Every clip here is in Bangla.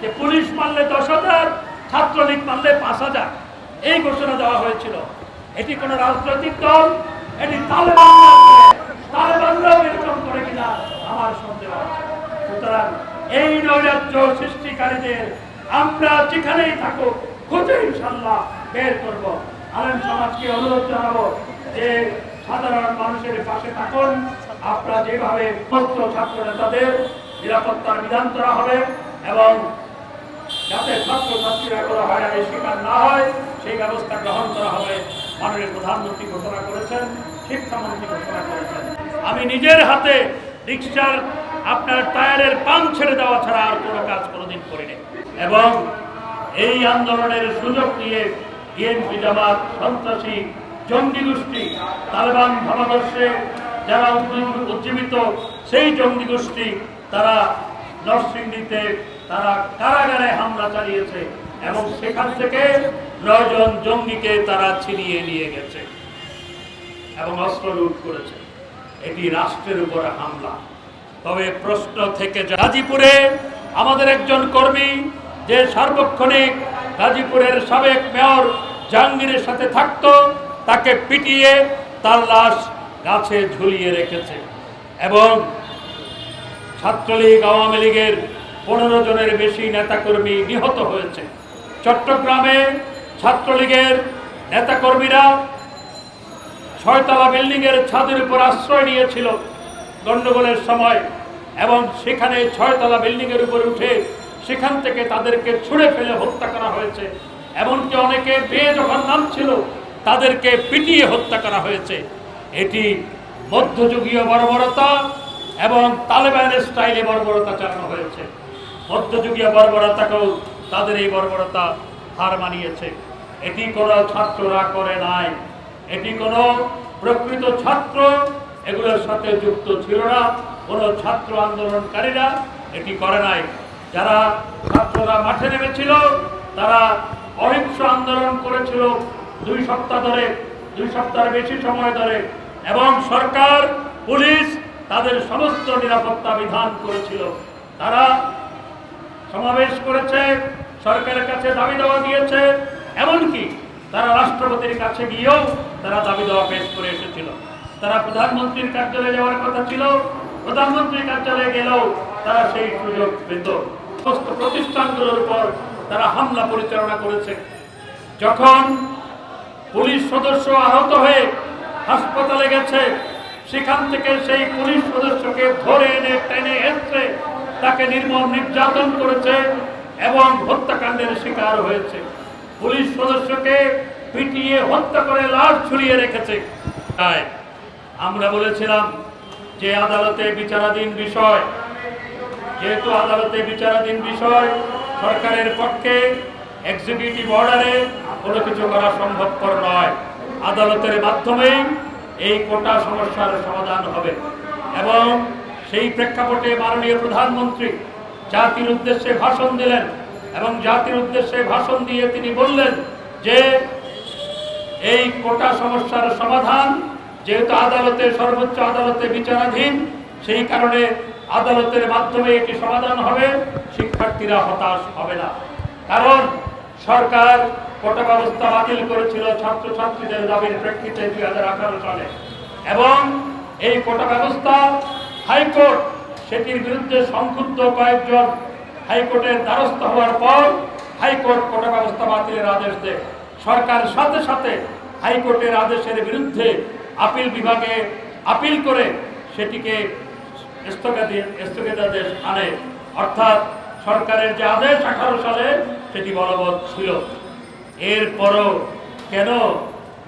যে পুলিশ মারলে 10,000, ছাত্রলীগ মারলে 5,000 এই ঘোষণা দেওয়া হয়েছিল। এটি কোন রাজনৈতিক দল, এটি তালেবানরাও এরকম করে কিনা আমার সন্দেহ আছে। সুতরাং এই নৈরাজ্য সৃষ্টিকারীদের আমরা যেখানেই থাকুক খুঁজে ইনশাল্লাহ বের করব। আলেম সমাজকে অনুরোধ জানাবো যে সাধারণ মানুষের পাশে থাকুন। আপনারা যেভাবে সমস্ত ছাত্র নেতাদের নিরাপত্তার বিধান করা হবে এবং যাতে ছাত্রছাত্রীরা কোনো হয়রানির শিকার না হয় সেই ব্যবস্থা গ্রহণ করা হবে। মাননীয় প্রধানমন্ত্রী ঘোষণা করেছেন, শিক্ষামন্ত্রী ঘোষণা করেছেন। আমি নিজের হাতে রিক্সার আপনার টায়ারের পান ছেড়ে দেওয়া ছাড়া আর কোনো কাজ কোনোদিন করিনি। এবং এই আন্দোলনের সুযোগ নিয়ে বিএনপি, জামাত, সন্ত্রাসী জঙ্গি গোষ্ঠী, তালেবান ভাবাদর্শে যারা উজ্জীবিত সেই জঙ্গি গোষ্ঠী তারা নরসিংদীতে তারা কারাগারে হামলা চালিয়েছে এবং সেখান থেকে 9 জন জঙ্গিকে তারা ছিনিয়ে নিয়ে গেছে এবং অস্ত্র লুট করেছে। এটি রাষ্ট্রের উপর হামলা। তবে প্রশ্ন থেকে গাজীপুরে আমাদের একজন কর্মী যে সার্বক্ষণিক গাজীপুরের সাবেক মেয়র জাহাঙ্গীরের সাথে থাকতো, তাকে পিটিয়ে তার লাশ গাছে ঝুলিয়ে রেখেছে এবং ছাত্রলীগ, আওয়ামী লীগের 15 জনের বেশি নেতাকর্মী নিহত হয়েছে। চট্টগ্রামে ছাত্রলীগের নেতাকর্মীরা 6তলা বিল্ডিং এর ছাদের উপর আশ্রয় নিয়েছিল গন্ডগোলের সময় এবং সেখানে 6তলা বিল্ডিং এর উপর উঠে সেখান থেকে তাদেরকে ছুঁড়ে ফেলে হত্যা করা হয়েছে। এমনকি অনেকে বেয়ে যখন নামছিল তাদেরকে পিটিয়ে হত্যা করা হয়েছে। এটি মধ্যযুগীয় বর্বরতা এবং তালেবানের স্টাইলে বর্বরতা চালানো হয়েছে। মধ্যযুগীয় বর্বরতাকেও তাদের এই বর্বরতা হার মানিয়েছে। এটি কোনো ছাত্ররা করে নাই, এটি কোনো প্রকৃত ছাত্র এগুলোর সাথে যুক্ত ছিল না, কোনো ছাত্র আন্দোলনকারীরা এটি করে নাই। যারা ছাত্ররা মাঠে নেমেছিল তারা অহিংস আন্দোলন করেছিল 2 সপ্তাহ ধরে, 2 সপ্তাহের বেশি সময় ধরে এবং সরকার, পুলিশ তাদের সমস্ত নিরাপত্তা বিধান করেছিল। তারা সমাবেশ করেছে, সরকারের কাছে দাবি দেওয়া দিয়েছে, এমনকি তারা রাষ্ট্রপতির কাছে গিয়েও তারা দাবি দেওয়া পেশ করে এসেছিল। তারা প্রধানমন্ত্রীর কার্যালয়ে যাওয়ার কথা ছিল, প্রধানমন্ত্রীর কার্যালয়ে গেলেও তারা সেই সুযোগ পেত। সমস্ত প্রতিষ্ঠানগুলোর উপর তারা হামলা পরিচালনা করেছে। যখন পুলিশ সদস্য আহত হয়ে হাসপাতালে গেছে, সেখান থেকে সেই পুলিশ সদস্যকে ধরে এনে টেনে হেঁচড়ে তাকে নির্মম নির্যাতন করেছে এবং হত্যাকাণ্ডের শিকার হয়েছে। পুলিশ সদস্যকে পিটিয়ে হত্যা করে লাশ ঝুলিয়ে রেখেছে। তাই আমরা বলেছিলাম যে আদালতে বিচারাধীন বিষয়, যেহেতু আদালতে বিচারাধীন বিষয়, সরকারের পক্ষে এক্সিকিউটিভ অর্ডারে কোনো কিছু করা সম্ভবপর নয়। আদালতের মাধ্যমেই এই কোটা সমস্যার সমাধান হবে এবং সেই প্রেক্ষাপটে মাননীয় প্রধানমন্ত্রী জাতির উদ্দেশ্যে ভাষণ দিলেন এবং জাতির উদ্দেশ্যে ভাষণ দিয়ে তিনি বললেন যে এই কোটা সমস্যার সমাধান যেহেতু আদালতে, সর্বোচ্চ আদালতে বিচারাধীন, সেই কারণে আদালতের মাধ্যমে এটি সমাধান হবে। শিক্ষার্থীরা হতাশ হবে না, কারণ সরকার কোটা ব্যবস্থা বাতিল করেছিল ছাত্রছাত্রীদের দাবির প্রেক্ষিতে 2018 সালে এবং এই কোটা ব্যবস্থা হাইকোর্ট সেটির বিরুদ্ধে সংক্ষুব্ধ কয়েকজন হাইকোর্টের দ্বারস্থ হওয়ার পর হাইকোর্ট কোটা ব্যবস্থা বাতিলের আদেশ দেয়। সরকার সাথে সাথে হাইকোর্টের আদেশের বিরুদ্ধে আপিল বিভাগে আপিল করে সেটিকে স্থগিতাদেশ আনে, অর্থাৎ সরকারের যে আদেশ 18 সালে সেটি বলবৎ ছিল। এরপরও কেন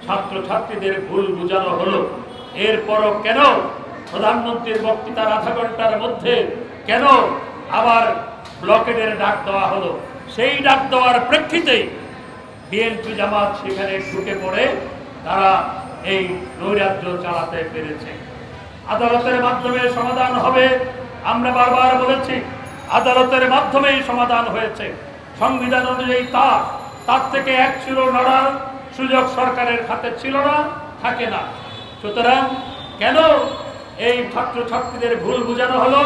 ছাত্রছাত্রীদের ভুল বোঝানো হলো? এরপরও কেন প্রধানমন্ত্রীর বক্তৃতার আধা ঘন্টার মধ্যে কেন আবার ব্লকেটের ডাক দেওয়া হলো? সেই ডাক দেওয়ার প্রেক্ষিতেই বিএনপি, জামাত সেখানে ঢুকে পড়ে তারা এই নৈরাজ্য চালাতে পেরেছে। আদালতের মাধ্যমে সমাধান হবে, আমরা বারবার বলেছি, আদালতের মাধ্যমেই সমাধান হয়েছে। সংবিধান অনুযায়ী তার থেকে এক চুলো নড়ার সুযোগ সরকারের হাতে ছিল না, থাকে না। সুতরাং কেন এই ছাত্রছাত্রীদের ভুল বোঝানো হলো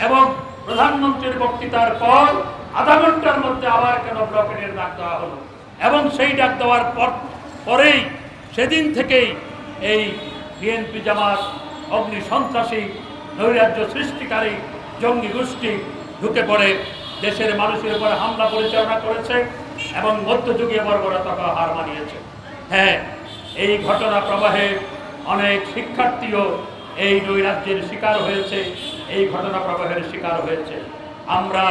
এবং প্রধানমন্ত্রীর বক্তৃতার পর আধা ঘন্টার মধ্যে আবার কেন ব্লকেটের ডাক দেওয়া হলো? এবং সেই ডাক দেওয়ার পরেই সেদিন থেকেই এই বিএনপি জামাত অগ্নি সন্ত্রাসী নৈরাজ্য সৃষ্টিকারী জঙ্গি গোষ্ঠী ঢুকে পড়ে দেশের মানুষের উপরে হামলা পরিচালনা করেছে এবং মধ্যযুগীয় বর্বরতাকে হার মানিয়েছে। হ্যাঁ, এই ঘটনা প্রবাহে অনেক শিক্ষার্থীও এই নৈরাজ্যের শিকার হয়েছে, এই ঘটনা প্রবাহের শিকার হয়েছে। আমরা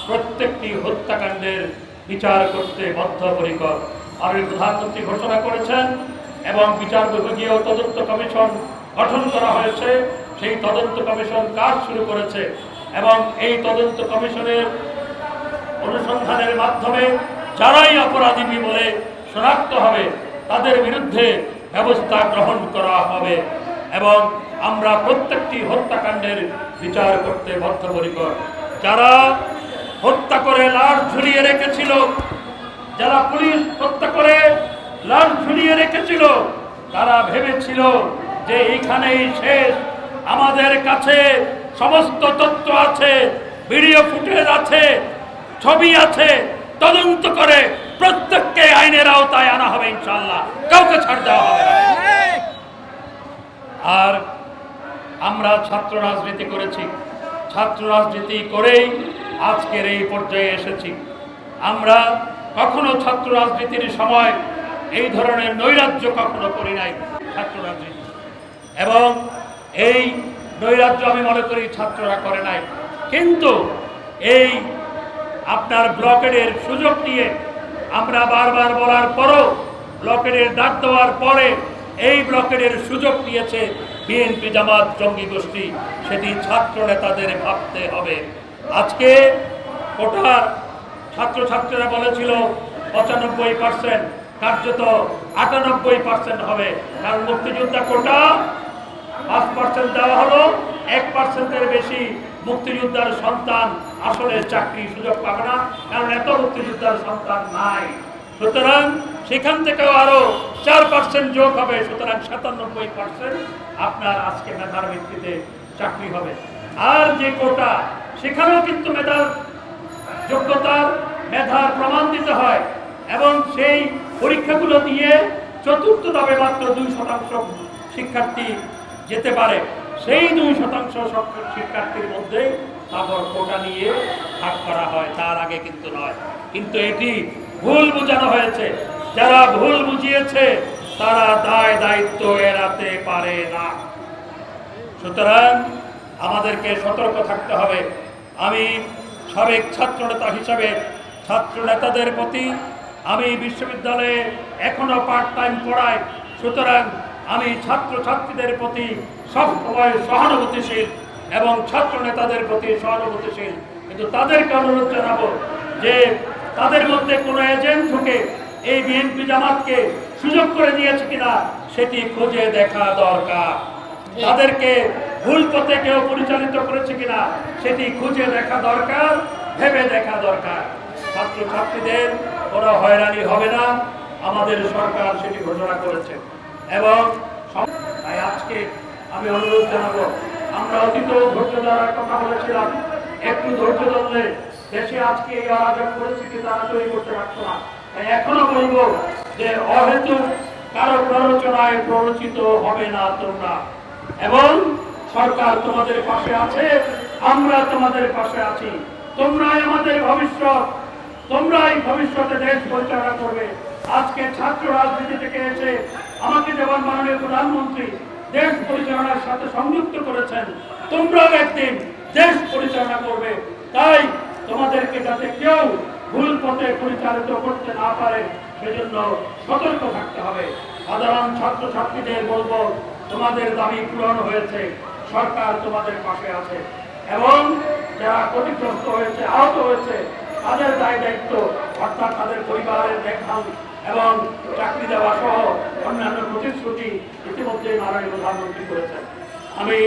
প্রত্যেকটি হত্যাকাণ্ডের বিচার করতে বদ্ধপরিকর। আর প্রধানমন্ত্রী ঘোষণা করেছেন এবং বিচার বিভাগীয় তদন্ত কমিশন গঠন করা হয়েছে। সেই তদন্ত কমিশন কাজ শুরু করেছে এবং এই তদন্ত কমিশনের অনুসন্ধানের মাধ্যমে যারাই অপরাধী বলে শনাক্ত হবে তাদের বিরুদ্ধে ব্যবস্থা গ্রহণ করা হবে এবং আমরা প্রত্যেকটি হত্যাকাণ্ডের বিচার করতে বদ্ধপরিকর। যারা হত্যা করে লাশ ঝুলিয়ে রেখেছিল, যারা পুলিশ হত্যা করে লাশ ঝুলিয়ে রেখেছিল, তারা ভেবেছিল যে এইখানেই শেষ। আমাদের কাছে সমস্ত তথ্য আছে, ভিডিও ফুটেজ আছে, ছবি আছে, তদন্ত করে প্রত্যেককে আইনের আওতায় আনা হবে ইনশাআল্লাহ, কাউকে ছাড় দেওয়া হবে না। আর আমরা ছাত্র রাজনীতি করেছি, ছাত্র রাজনীতি করেই আজকের এই পর্যায়ে এসেছি। আমরা কখনো ছাত্র রাজনীতির সময় এই ধরনের নৈরাজ্য কখনো করি নাই ছাত্র রাজনীতি, এবং এই নৈরাজ্য আমি মনে করি ছাত্ররা করে নাই। কিন্তু এই আপনার ব্লকেটের সুযোগ নিয়ে আমরা বারবার বলার পরও, ব্লকেটের ডাক দেওয়ার পরে এই ব্লকেটের সুযোগ নিয়েছে বিএনপি জামাত জঙ্গি গোষ্ঠী, সেটি ছাত্র নেতাদের ভাবতে হবে। আজকে কোটার ছাত্রছাত্রীরা বলেছিল 95%, কার্যত 98% হবে, কারণ মুক্তিযোদ্ধা কোটা 5% দেওয়া হলো, 1%-এর বেশি মুক্তিযোদ্ধার সন্তান আসলে চাকরি সুযোগ পাবে না, কারণ এত মুক্তিযোদ্ধার সন্তান নাই। সুতরাং সেখান থেকেও আরো 4% যোগ হবে, সুতরাং 97% আপনার আজকে মেধার ভিত্তিতে চাকরি হবে। আর যে কোটা, সেখানেও কিন্তু মেধার যোগ্যতার মেধার প্রমাণ দিতে হয় এবং সেই পরীক্ষাগুলো দিয়ে চতুর্থ ধাপে মাত্র 2% শিক্ষার্থী যেতে পারে। সেই 2% শিক্ষার্থীর মধ্যে তারপর কোটা নিয়ে ভাগ করা হয়, তার আগে কিন্তু নয়। কিন্তু এটি ভুল বোঝানো হয়েছে। যারা ভুল বুঝিয়েছে তারা দায় দায়িত্ব এড়াতে পারে না। সুতরাং আমাদেরকে সতর্ক থাকতে হবে। আমি সাবেক ছাত্রনেতা হিসাবে ছাত্র নেতাদের প্রতি, আমি বিশ্ববিদ্যালয়ে এখনো পার্ট টাইম পড়াই, সুতরাং আমি ছাত্রছাত্রীদের প্রতি সবসময় সহানুভূতিশীল এবং ছাত্র নেতাদের প্রতি সহানুভূতিশীল। কিন্তু তাদেরকে অনুরোধ জানাবো যে তাদের মধ্যে কোনো এজেন্ট ঢুকে এই বিএনপি জামাতকে সুযোগ করে দিয়েছে কিনা সেটি খুঁজে দেখা দরকার। তাদেরকে ভুল পথে কেউ পরিচালিত করেছে কিনা সেটি খুঁজে দেখা দরকার, ভেবে দেখা দরকার। ছাত্রছাত্রীদের কোনো হয়রানি হবে না, আমাদের সরকার সেটি ঘোষণা করেছে। এবং তাই আজকে আমি অনুরোধ জানাবো, আমরা অতীতেও ধৈর্য ধরার কথা বলেছিলাম, একটু ধৈর্য ধরলে দেশে আজকে এই অরাজক পরিস্থিতি তারা তৈরি করতে পারত না। তাই এখনো বলবো যে অহেতুক কারো প্ররোচনায় প্ররোচিত হবে না তোমরা, এবং সরকার তোমাদের পাশে আছে, আমরা তোমাদের পাশে আছি। তোমরাই আমাদের ভবিষ্যৎ, তোমরাই ভবিষ্যতে দেশ পরিচালনা করবে। আজকে ছাত্র রাজনীতি থেকে এসে আমাকে যেমন মাননীয় প্রধানমন্ত্রী দেশ পরিচালনার সাথে সংযুক্ত করেছেন, তোমরাও একদিন দেশ পরিচালনা করবে। তাই তোমাদেরকে যাতে কেউ ভুল পথে পরিচালিত করতে না পারে সেজন্য সতর্ক থাকতে হবে। সাধারণ ছাত্রছাত্রীদের বলবো, তোমাদের দাবি পূরণ হয়েছে, সরকার তোমাদের পাশে আছে, এবং যারা ক্ষতিগ্রস্ত হয়েছে, আহত হয়েছে, তাদের দায় দায়িত্ব অর্থাৎ তাদের পরিবারের দেখভাল এবং চাকরি দেওয়া সহ অন্যান্য প্রতিশ্রুতি ইতিমধ্যে মাননীয় প্রধানমন্ত্রী করেছেন। আমি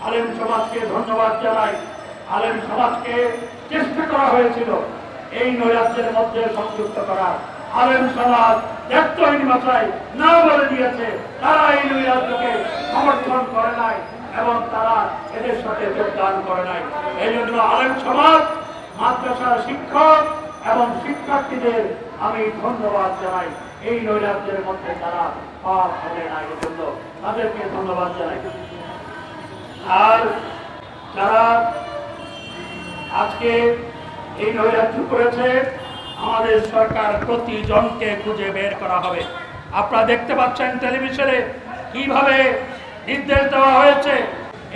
আলেম সমাজকে ধন্যবাদ জানাই। আলেম সমাজকে চেষ্টা করা হয়েছিল এই নৈরাজ্যের মধ্যে সংযুক্ত করার। আলেম সমাজ ব্যর্থহীন ভাষায় না বলে দিয়েছে, তারা এই নৈরাজ্যকে সমর্থন করে নাই এবং তারা এদের সাথে যোগদান করে নাই। এই জন্য আলেম সমাজ মাদ্রাসার শিক্ষক এবং শিক্ষার্থীদের আমি ধন্যবাদ জানাই। এই নৈরাজ্যের মধ্যে তারা পার হবে না, এই জন্য তাদেরকে ধন্যবাদ জানাই। আর যারা আজকে এই নৈরাজ্য করেছে, আমাদের সরকার প্রতিজনকে খুঁজে বের করা হবে। আপনারা দেখতে পাচ্ছেন টেলিভিশনে কিভাবে নির্দেশ দেওয়া হয়েছে।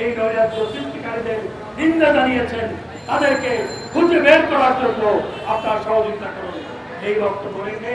এই নৈরাজ্য সৃষ্টিকারীদের নিন্দা জানিয়েছেন, তাদেরকে খুঁজে বের করার জন্য আপনারা সহযোগিতা করুন। এই বক্তব্য রেখে